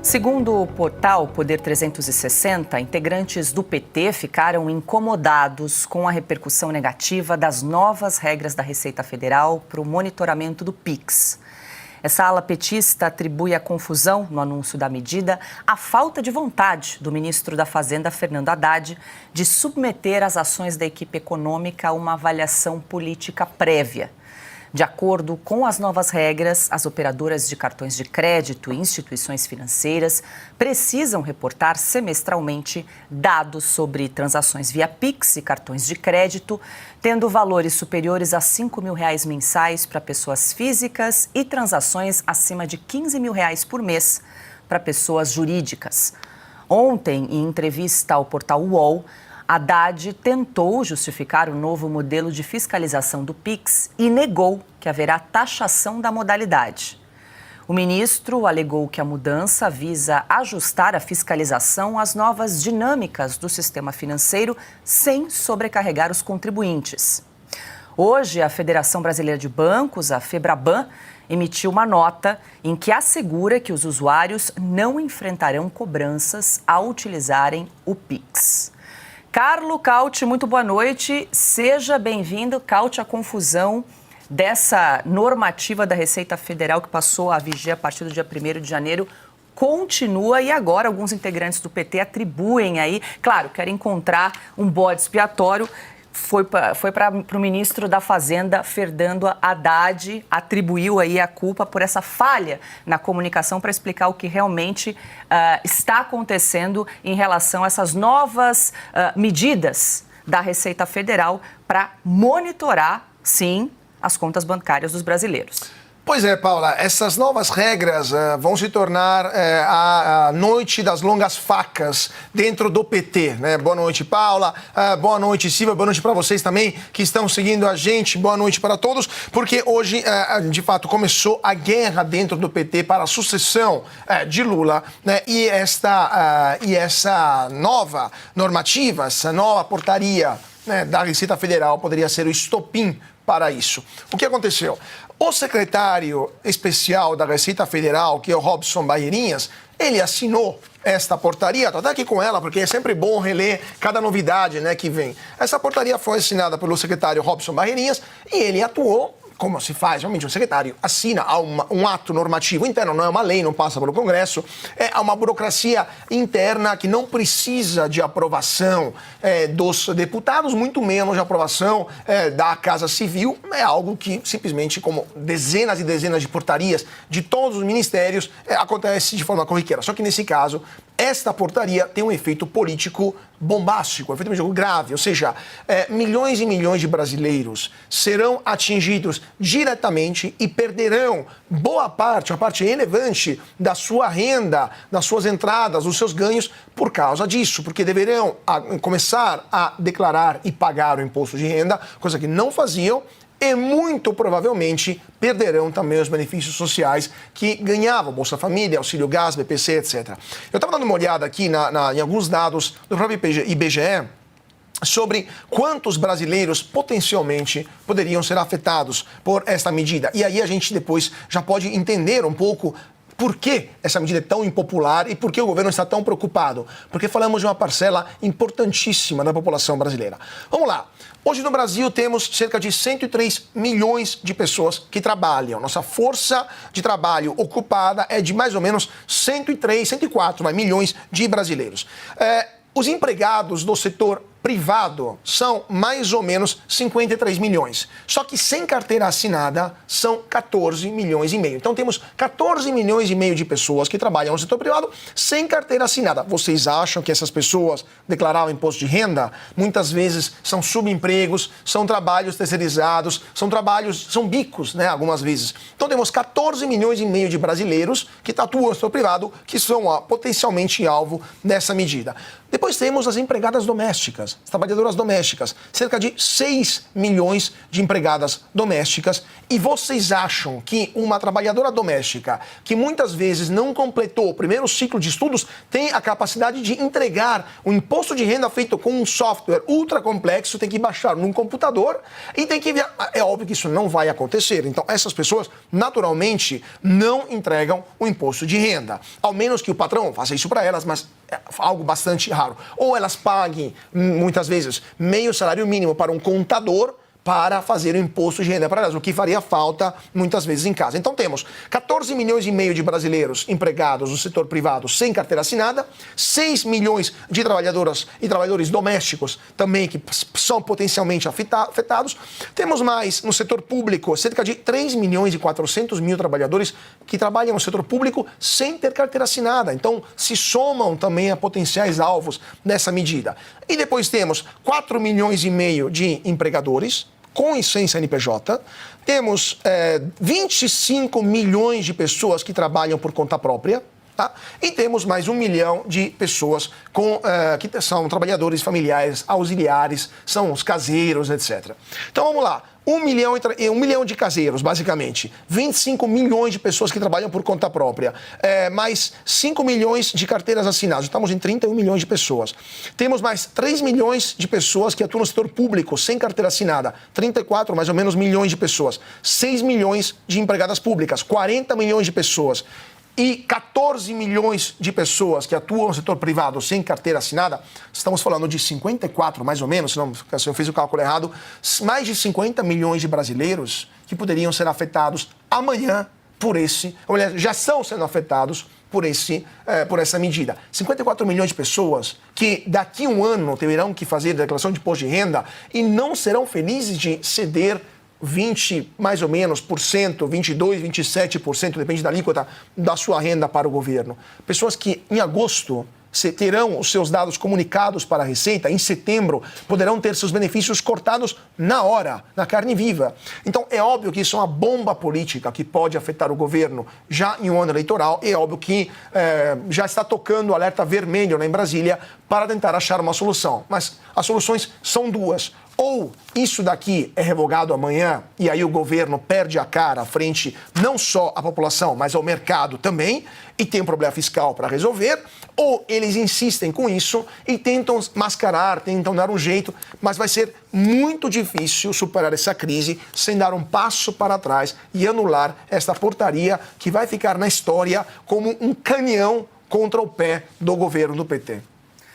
Segundo o portal Poder 360, integrantes do PT ficaram incomodados com a repercussão negativa das novas regras da Receita Federal para o monitoramento do PIX. Essa ala petista atribui a confusão no anúncio da medida à falta de vontade do ministro da Fazenda, Fernando Haddad, de submeter as ações da equipe econômica a uma avaliação política prévia. De acordo com as novas regras, as operadoras de cartões de crédito e instituições financeiras precisam reportar semestralmente dados sobre transações via Pix e cartões de crédito, tendo valores superiores a R$5 mil mensais para pessoas físicas e transações acima de R$15 mil por mês para pessoas jurídicas. Ontem, em entrevista ao portal UOL, Haddad tentou justificar o novo modelo de fiscalização do PIX e negou que haverá taxação da modalidade. O ministro alegou que a mudança visa ajustar a fiscalização às novas dinâmicas do sistema financeiro sem sobrecarregar os contribuintes. Hoje, a Federação Brasileira de Bancos, a FEBRABAN, emitiu uma nota em que assegura que os usuários não enfrentarão cobranças ao utilizarem o PIX. Carlo Cauti, muito boa noite. Seja bem-vindo. Cauti, a confusão dessa normativa da Receita Federal que passou a viger a partir do dia 1º de janeiro continua e agora alguns integrantes do PT atribuem aí, claro, querem encontrar um bode expiatório. Foi para o ministro da Fazenda, Fernando Haddad, atribuiu aí a culpa por essa falha na comunicação para explicar o que realmente está acontecendo em relação a essas novas medidas da Receita Federal para monitorar, sim, as contas bancárias dos brasileiros. Pois é, Paula, essas novas regras vão se tornar a noite das longas facas dentro do PT, né? Boa noite, Paula, boa noite, Silvia, boa noite para vocês também que estão seguindo a gente, boa noite para todos, porque hoje, de fato, começou a guerra dentro do PT para a sucessão de Lula, né? E essa nova normativa, essa nova portaria, né, da Receita Federal poderia ser o estopim para isso. O que aconteceu? O secretário especial da Receita Federal, que é o Robson Barreirinhas, ele assinou esta portaria. Estou até aqui com ela, porque é sempre bom reler cada novidade, né, que vem. Essa portaria foi assinada pelo secretário Robson Barreirinhas e ele atuou como se faz, realmente, um secretário assina um ato normativo interno, não é uma lei, não passa pelo Congresso, é uma burocracia interna que não precisa de aprovação dos deputados, muito menos de aprovação da Casa Civil. É algo que simplesmente, como dezenas e dezenas de portarias de todos os ministérios, acontece de forma corriqueira. Só que nesse caso, esta portaria tem um efeito político bombástico, um efeito político grave, ou seja, milhões e milhões de brasileiros serão atingidos diretamente e perderão boa parte, uma parte relevante da sua renda, das suas entradas, dos seus ganhos por causa disso, porque deverão começar a declarar e pagar o imposto de renda, coisa que não faziam, e muito provavelmente perderão também os benefícios sociais que ganhavam, Bolsa Família, Auxílio Gás, BPC, etc. Eu estava dando uma olhada aqui em alguns dados do próprio IBGE sobre quantos brasileiros potencialmente poderiam ser afetados por esta medida. E aí a gente depois já pode entender um pouco por que essa medida é tão impopular e por que o governo está tão preocupado. Porque falamos de uma parcela importantíssima da população brasileira. Vamos lá. Hoje no Brasil temos cerca de 103 milhões de pessoas que trabalham. Nossa força de trabalho ocupada é de mais ou menos 104 milhões de brasileiros. Os empregados do setor privado são mais ou menos 53 milhões. Só que sem carteira assinada são 14 milhões e meio. Então temos 14 milhões e meio de pessoas que trabalham no setor privado sem carteira assinada. Vocês acham que essas pessoas declararam imposto de renda? Muitas vezes são subempregos, são trabalhos terceirizados, são bicos, né, algumas vezes. Então temos 14 milhões e meio de brasileiros que atuam no setor privado que são potencialmente alvo dessa medida. Depois Depois temos as empregadas domésticas, as trabalhadoras domésticas, cerca de 6 milhões de empregadas domésticas. E vocês acham que uma trabalhadora doméstica, que muitas vezes não completou o primeiro ciclo de estudos, tem a capacidade de entregar o imposto de renda feito com um software ultra complexo, tem que baixar num computador e tem que enviar? É óbvio que isso não vai acontecer. Então, essas pessoas, naturalmente, não entregam o imposto de renda. Ao menos que o patrão faça isso para elas, mas é algo bastante raro. Ou elas paguem, muitas vezes, meio salário mínimo para um contador para fazer o imposto de renda para elas, o que faria falta muitas vezes em casa. Então temos 14 milhões e meio de brasileiros empregados no setor privado sem carteira assinada, 6 milhões de trabalhadoras e trabalhadores domésticos também que são potencialmente afetados. Temos mais no setor público, cerca de 3 milhões e 400 mil trabalhadores que trabalham no setor público sem ter carteira assinada. Então se somam também a potenciais alvos dessa medida. E depois temos 4 milhões e meio de empregadores com licença NPJ, temos 25 milhões de pessoas que trabalham por conta própria, tá? E temos mais 1 milhão de pessoas que são trabalhadores familiares, auxiliares, são os caseiros, etc. Então vamos lá. 1 milhão de caseiros, basicamente. 25 milhões de pessoas que trabalham por conta própria. Mais 5 milhões de carteiras assinadas. Estamos em 31 milhões de pessoas. Temos mais 3 milhões de pessoas que atuam no setor público sem carteira assinada. 34, mais ou menos, milhões de pessoas. 6 milhões de empregadas públicas. 40 milhões de pessoas. E 14 milhões de pessoas que atuam no setor privado sem carteira assinada, estamos falando de 54, mais ou menos, se eu fiz o cálculo errado, mais de 50 milhões de brasileiros que poderiam ser afetados amanhã por já estão sendo afetados por essa medida. 54 milhões de pessoas que daqui a um ano terão que fazer declaração de imposto de renda e não serão felizes de ceder 20, mais ou menos, por cento, 22, 27%, depende da alíquota da sua renda para o governo. Pessoas que em agosto terão os seus dados comunicados para a Receita, em setembro poderão ter seus benefícios cortados na hora, na carne viva. Então é óbvio que isso é uma bomba política que pode afetar o governo já em um ano eleitoral. É óbvio que já está tocando o alerta vermelho lá em Brasília para tentar achar uma solução. Mas as soluções são duas. Ou isso daqui é revogado amanhã e aí o governo perde a cara frente não só à população, mas ao mercado também, e tem um problema fiscal para resolver, ou eles insistem com isso e tentam mascarar, tentam dar um jeito, mas vai ser muito difícil superar essa crise sem dar um passo para trás e anular esta portaria que vai ficar na história como um canhão contra o pé do governo do PT.